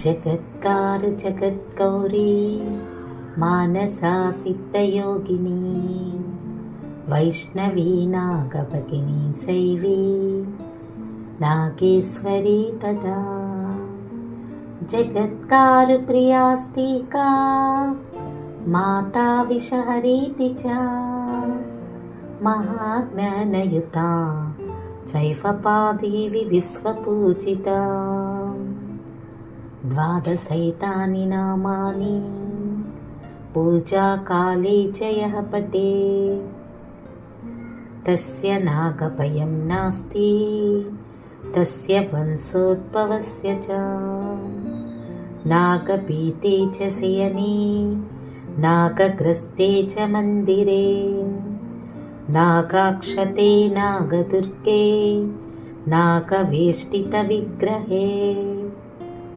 जगत्कार जगद्गौरी मानसा सिद्धयोगिनी वैष्णवी नागभगिनी शैवी नागेश्वरी तदा जगत्कार प्रियास्तिका माता विषहरीति च महाज्ञानयुता चैवपादेवी विश्वपूजिता द्वादशैतानि नामानि पूजाकाले च यः पठेत् तस्य नागभयं नास्ति तस्य वंशोद्भवस्य च नागपीते च शयने नागग्रस्ते च मन्दिरे नागाक्षते नागदुर्गे नागवेष्टितविग्रहे